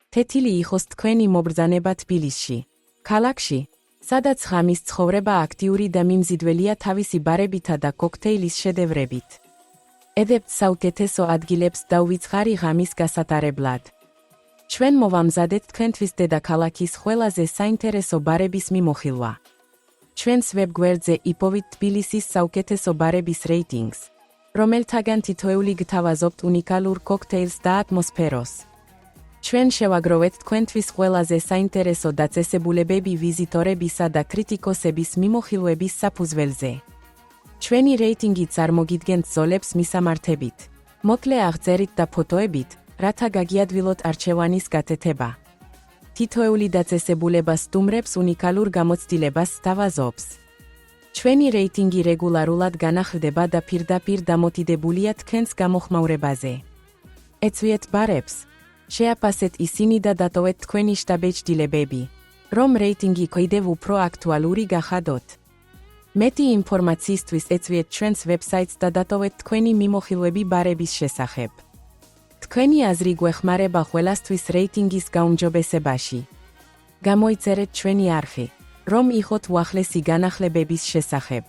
თეთილი იყოს თქვენი მობრძანება თბილისში. ქალაქში, სადაც ღამის ცხოვრება აქტიური და მიმზიდველია თავისი ბარებითა და კოქტეილის შედევრებით. ედებთ საუკეთესო ადგილებს დაუვიწყარი ღამის გასატარებლად. ჩვენ მოვამზადეთ თქვენთვის დედაქალაქის ყველაზე საინტერესო ბარების მიმოხილვა. ჩვენს ვებგვერდზე იპოვით თბილისის საუკეთესო ბარების რეიტინგს, რომელთაგან თითოეული გთავაზობთ უნიკალურ კოქტეილს და ატმოსფეროს. ჩვენ შევაგროვეთ თქვენთვის ყველაზე საინტერესო დაწესებულებები ვიზიტორებისა და კრიტიკოსების მიმოხილვების საფუძველზე. ჩვენი რეიტინგი წარმოგიდგენთ ზოლებს მისამართებით. მოკლე აღწერით და ფოტოებით, რათა გაგიადვილოთ არჩევანის გათეთება. თითოეული დაწესებულება სტუმრებს უნიკალურ გამოცდილებას სთავაზობს. ჩვენი რეიტინგი რეგულარულად განახლდება და პირდაპირ დამოკიდებულია თქვენს გამოხმაურებაზე. ეცვიეთ ბარებს, შეაფასეთ ისინი და დატოვეთ თქვენი შთაბეჭდილებები, რომ რეიტინგი კიდევ უფრო აქტუალური გახადოთ. მეტი ინფორმაციისთვის ეცვიეთ ჩვენს ვებსაიტს და დატოვეთ თქვენი მიმოხილვები ბარების შესახებ. თქვენი აზრი გვეხმარება ყველასთვის რეიტინგის გაუმჯობესებაში. გამოიწერეთ ჩვენი არხი, რომ იღოთ უახლესი განახლებების შესახებ.